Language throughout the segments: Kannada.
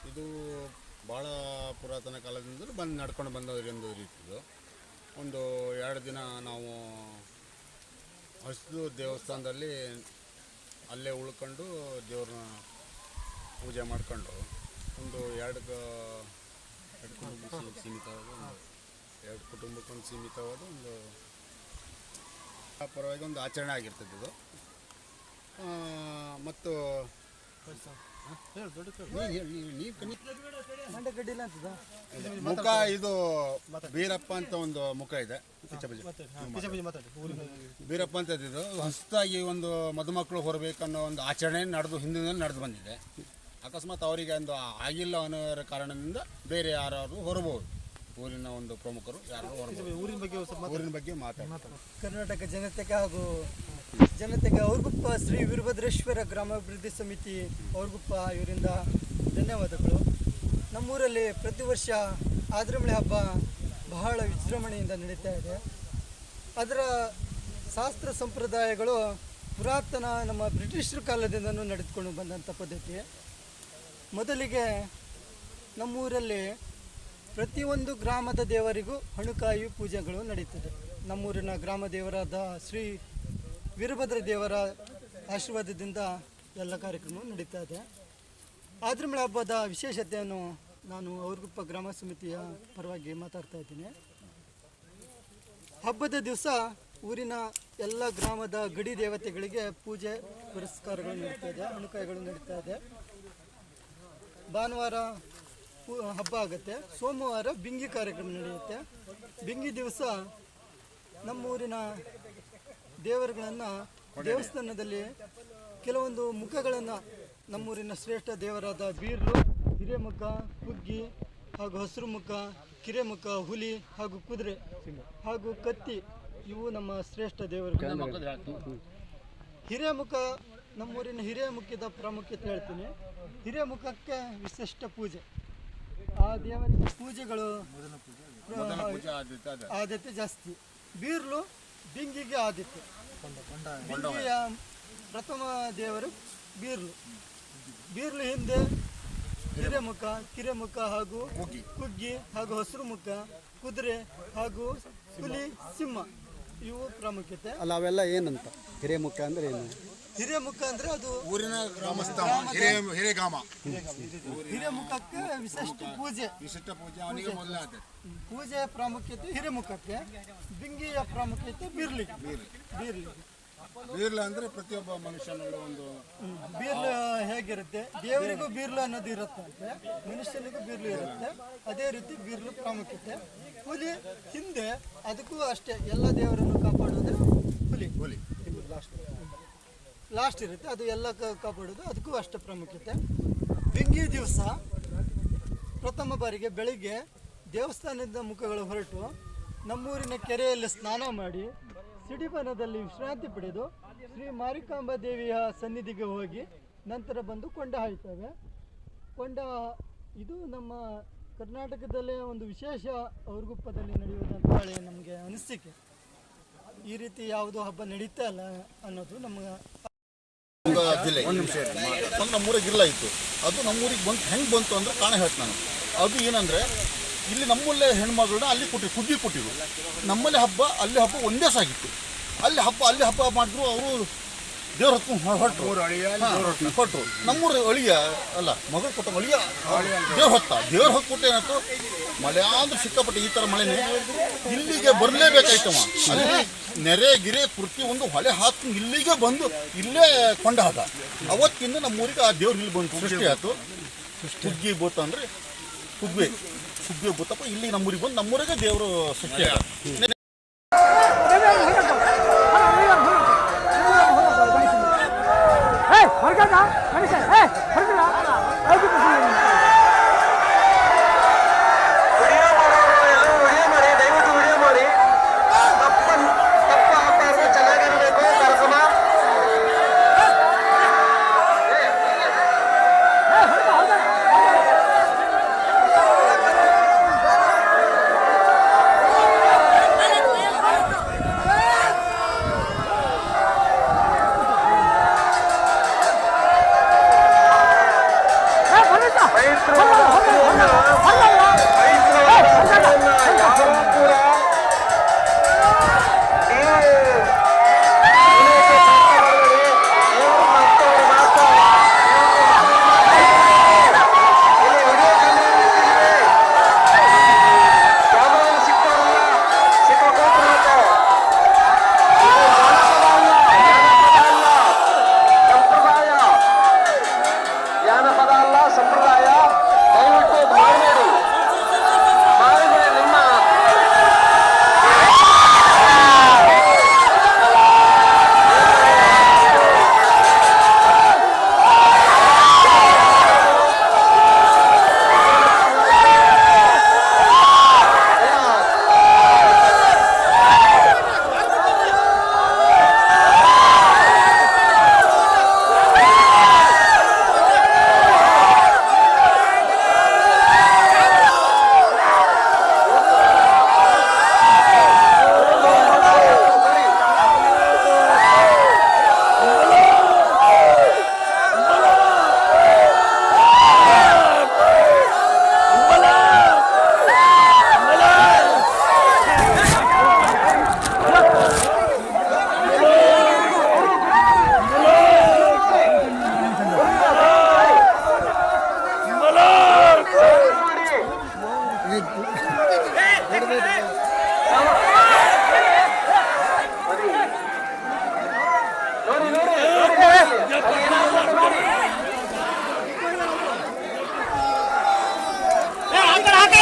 ಇದು ಭಾಳ ಪುರಾತನ ಕಾಲದಿಂದಲೂ ನಡ್ಕೊಂಡು ಬಂದವರಿಂದ ರೀತಿದು. ಒಂದು 2 ದಿನ ನಾವು ಹಸಿದು ದೇವಸ್ಥಾನದಲ್ಲಿ ಅಲ್ಲೇ ಉಳ್ಕೊಂಡು ದೇವ್ರನ್ನ ಪೂಜೆ ಮಾಡ್ಕೊಂಡು ಒಂದು 2 ಕುಟುಂಬಕ್ಕೆ ಸೀಮಿತವಾದ 2 ಕುಟುಂಬಕ್ಕೊಂದು ಸೀಮಿತವಾದ ಒಂದು ಪರವಾಗಿ ಒಂದು ಆಚರಣೆ ಆಗಿರ್ತದೆ. ಮತ್ತು ಮುಖ ಇದು ಬೀರಪ್ಪ ಅಂತ ಒಂದು ಮುಖ ಇದೆ. ಬೀರಪ್ಪ ಅಂತ ಇದು ಹೊಸದಾಗಿ ಒಂದು ಮದುಮಕ್ಕಳು ಹೊರಬೇಕನ್ನೋ ಒಂದು ಆಚರಣೆ ನಡೆದು ಬಂದಿದೆ. ಅಕಸ್ಮಾತ್ ಅವರಿಗೆ ಒಂದು ಆಗಿಲ್ಲ ಅನ್ನೋ ಕಾರಣದಿಂದ ಬೇರೆ ಯಾರು ಹೊರಬಹುದು. ಊರಿನ ಒಂದು ಪ್ರಮುಖರು ಯಾರು ಊರಿನ ಬಗ್ಗೆ ಮಾತಾಡ್ತಾರೆ. ಕರ್ನಾಟಕ ಜನತೆಗೆ ಹಾಗೂ ಜನತೆಗೆ ಔರ್ಗುಪ್ಪ ಶ್ರೀ ವೀರಭದ್ರೇಶ್ವರ ಗ್ರಾಮಾಭಿವೃದ್ಧಿ ಸಮಿತಿ ಔರ್ಗುಪ್ಪ ಇವರಿಂದ ಧನ್ಯವಾದಗಳು. ನಮ್ಮೂರಲ್ಲಿ ಪ್ರತಿ ವರ್ಷ ಆದ್ರಮಳೆ ಹಬ್ಬ ಬಹಳ ವಿಜೃಂಭಣೆಯಿಂದ ನಡೀತಾ ಇದೆ. ಅದರ ಶಾಸ್ತ್ರ ಸಂಪ್ರದಾಯಗಳು ಪುರಾತನ ನಮ್ಮ ಬ್ರಿಟಿಷರ ಕಾಲದಿಂದನೂ ನಡೆದುಕೊಂಡು ಬಂದಂಥ ಪದ್ಧತಿ. ಮೊದಲಿಗೆ ನಮ್ಮೂರಲ್ಲಿ ಪ್ರತಿಯೊಂದು ಗ್ರಾಮದ ದೇವರಿಗೂ ಹಣುಕಾಯಿ ಪೂಜೆಗಳು ನಡೀತದೆ. ನಮ್ಮೂರಿನ ಗ್ರಾಮ ದೇವರಾದ ಶ್ರೀ ವೀರಭದ್ರ ದೇವರ ಆಶೀರ್ವಾದದಿಂದ ಎಲ್ಲ ಕಾರ್ಯಕ್ರಮ ನಡೀತಾ ಇದೆ. ಆದ್ರಮಳೆ ಹಬ್ಬದ ವಿಶೇಷತೆಯನ್ನು ನಾನು ಔರ್ಗುಪ್ಪ ಗ್ರಾಮ ಸಮಿತಿಯ ಪರವಾಗಿ ಮಾತಾಡ್ತಾ ಇದ್ದೀನಿ. ಹಬ್ಬದ ದಿವಸ ಊರಿನ ಎಲ್ಲ ಗ್ರಾಮದ ಗಡಿ ದೇವತೆಗಳಿಗೆ ಪೂಜೆ ಪುರಸ್ಕಾರಗಳು ನಡೀತಾ ಇದೆ, ಹಣುಕಾಯಿಗಳು ನಡೀತಾ ಇದೆ. ಭಾನುವಾರ ಹಬ್ಬ ಆಗುತ್ತೆ. ಸೋಮವಾರ ಬಿಂಗಿ ಕಾರ್ಯಕ್ರಮ ನಡೆಯುತ್ತೆ. ಬಿಂಗಿ ದಿವಸ ನಮ್ಮೂರಿನ ದೇವರುಗಳನ್ನು ದೇವಸ್ಥಾನದಲ್ಲಿ ಕೆಲವೊಂದು ಮುಖಗಳನ್ನು ನಮ್ಮೂರಿನ ಶ್ರೇಷ್ಠ ದೇವರಾದ ಬೀರ್ಲು, ಹಿರೇಮುಖ, ಕುಗ್ಗಿ ಹಾಗೂ ಹಸಿರು ಮುಖ, ಕಿರೆಮುಖ, ಹುಲಿ ಹಾಗೂ ಕುದುರೆ ಹಾಗೂ ಕತ್ತಿ ಇವು ನಮ್ಮ ಶ್ರೇಷ್ಠ ದೇವರು. ಹಿರೇಮುಖ ನಮ್ಮೂರಿನ ಹಿರೇಮುಖದ ಪ್ರಾಮುಖ್ಯತೆ ಹೇಳ್ತೀನಿ. ಹಿರೇಮುಖಕ್ಕೆ ವಿಶಿಷ್ಟ ಪೂಜೆ, ಆ ದೇವರಿಗೆ ಪೂಜೆಗಳು ಆದ್ಯತೆ ಜಾಸ್ತಿ. ಬೀರ್ಲು ಬಿಂಗಿಗೆ ಆದ್ಯತೆ. ಬಿಂಗಿಯ ಪ್ರಥಮ ದೇವರು ಬೀರ್ಲು. ಬೀರ್ಲು ಹಿಂದೆ ಹಿರೇಮುಖ, ಕಿರೆಮುಖ ಹಾಗೂ ಕುಗ್ಗಿ ಹಾಗೂ ಹಸಿರು ಮುಖ, ಕುದುರೆ ಹಾಗೂ ಹುಲಿ, ಸಿಂಹ ಇವು ಪ್ರಾಮುಖ್ಯತೆ. ಅಲ್ಲ, ಅವೆಲ್ಲ ಏನಂತ? ಹಿರೇಮುಖ ಅಂದ್ರೆ ಏನು? ಹಿರೇಮುಖ ಅಂದ್ರೆ ಅದು ಊರಿನ ಗ್ರಾಮಸ್ಥ ಹಿರೇಮುಖಕ್ಕೆ ವಿಶಿಷ್ಟ ಪೂಜೆ. ಅವನಿಗೆ ಮೊದಲೇ ಆದ್ಯತೆ. ಪೂಜೆಯ ಪ್ರಾಮುಖ್ಯತೆ ಹಿರೇಮುಖಕ್ಕೆ, ಬಿಂಗಿಯ ಪ್ರಾಮುಖ್ಯತೆ ಬೀರ್ಲಿಗೆ. ಬೀರ್ಲ ಅಂದ್ರೆ ಪ್ರತಿಯೊಬ್ಬ ಮನುಷ್ಯನಲ್ಲೂ ಒಂದು ಬೀರ್ಲು ಹೇಗಿರುತ್ತೆ, ದೇವರಿಗೂ ಬೀರ್ಲು ಅನ್ನೋದು ಇರುತ್ತೆ, ಮನುಷ್ಯನಿಗೂ ಬೀರ್ಲು ಇರುತ್ತೆ. ಅದೇ ರೀತಿ ಬೀರ್ಲು ಪ್ರಾಮುಖ್ಯತೆ. ಹುಲಿ ಹಿಂದೆ ಅದಕ್ಕೂ ಅಷ್ಟೇ, ಎಲ್ಲ ದೇವರನ್ನು ಕಾಪಾಡೋದು ಹುಲಿ ಲಾಸ್ಟ್ ಇರುತ್ತೆ, ಅದು ಎಲ್ಲ ಕಾಪಾಡೋದು, ಅದಕ್ಕೂ ಅಷ್ಟೇ ಪ್ರಾಮುಖ್ಯತೆ. ಬಿಂಗಿ ದಿವಸ ಪ್ರಥಮ ಬಾರಿಗೆ ಬೆಳಿಗ್ಗೆ ದೇವಸ್ಥಾನದ ಮುಖಗಳು ಹೊರಟು ನಮ್ಮೂರಿನ ಕೆರೆಯಲ್ಲಿ ಸ್ನಾನ ಮಾಡಿ ಸಿಡಿಬನದಲ್ಲಿ ವಿಶ್ರಾಂತಿ ಪಡೆದು ಶ್ರೀ ಮಾರಿಕಾಂಬಾ ದೇವಿಯ ಸನ್ನಿಧಿಗೆ ಹೋಗಿ ನಂತರ ಬಂದು ಕೊಂಡ ಹಾಯ್ತೇವೆ. ಇದು ನಮ್ಮ ಕರ್ನಾಟಕದಲ್ಲೇ ಒಂದು ವಿಶೇಷ ಔರ್ಗುಪ್ಪದಲ್ಲಿ ನಡೆಯುವುದಂತ ಹೇಳಿ ನಮಗೆ ಅನಿಸಿಕೆ. ಈ ರೀತಿ ಯಾವುದೋ ಹಬ್ಬ ನಡೀತಾ ಇಲ್ಲ ಅನ್ನೋದು ನಮಗೆ ಜಿಲ್ಲೆ. ಒಂದು ನಮ್ಮೂರಿಗೆ ಇಲ್ಲ ಇತ್ತು. ಅದು ನಮ್ಮೂರಿಗೆ ಹೆಂಗೆ ಬಂತು ಅಂದ್ರೆ ಕಾರಣ ಹೇಳ್ತೀನಿ ನಾನು. ಅದು ಏನಂದರೆ ಇಲ್ಲಿ ನಮ್ಮಲ್ಲೇ ಹೆಣ್ಮಗಳನ್ನ ಅಲ್ಲಿ ಕುಗ್ಗಿ ಕೊಟ್ಟಿರು. ನಮ್ಮಲ್ಲಿ ಹಬ್ಬ ಅಲ್ಲಿ ಹಬ್ಬ ಒಂದೇ ಸಾಗಿತ್ತು. ಅಲ್ಲಿ ಹಬ್ಬ ಮಾಡಿದ್ರು. ಅವರು ದೇವ್ರ ಹೊತ್ಕೊಂಡು ಕೊಟ್ಟರು. ನಮ್ಮೂರು ಅಳಿಯ ಅಲ್ಲ, ಮಗಳು ಕೊಟ್ಟ ಅಳಿಯ ದೇವ್ರ ಹೊತ್ತು ಏನಾಯ್ತು, ಮಳೆ ಅಂದ್ರೆ ಸಿಕ್ಕಾಪಟ್ಟೆ. ಈ ಥರ ಮಳೆನೇ ಇಲ್ಲಿಗೆ ಬರಲೇಬೇಕಾಯ್ತವ. ಅಲ್ಲಿ ನೆರೆ ಗಿರೆ ಪ್ರತಿಯೊಂದು ಹೊಳೆ ಹಾಕಿ ಇಲ್ಲಿಗೆ ಬಂದು ಇಲ್ಲೇ ಕೊಂಡ ಹಾಕ. ಅವತ್ತಿಂದ ನಮ್ಮೂರಿಗೆ ಆ ದೇವ್ರು ಇಲ್ಲಿ ಬಂದು ಸೃಷ್ಟಿ ಆಯ್ತು. ಕುಗ್ಗಿ ಬೋತ ಅಂದರೆ ಕುಗ್ಬೆ ಬುತ್ತಪ್ಪ ಇಲ್ಲಿ ನಮ್ಮೂರಿಗೆ ಬಂದು ನಮ್ಮೂರಿಗೆ ದೇವರು ಸೃಷ್ಟಿ ಆದ. ದಯವಿಟ್ಟು ವಿಡಿಯೋ ಮಾಡಿ. ತಪ್ಪ ಆಕಾರ ಚೆನ್ನಾಗಿರಬೇಕು.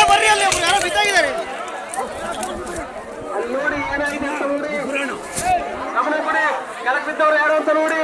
ಬರ್ರಿ ಅಲ್ಲಿ ಯಾರೋ ಬಿದ್ದಾಗಿದ್ದಾರೆ. ನೋಡಿ ಏನಾಗಿದೆ ಅಂತ ನೋಡಿ, ಗಮನ ಕೊಡಿ, ಕೆಳಗೆ ಬಿದ್ದವ್ರು ಯಾರು ಅಂತ ನೋಡಿ.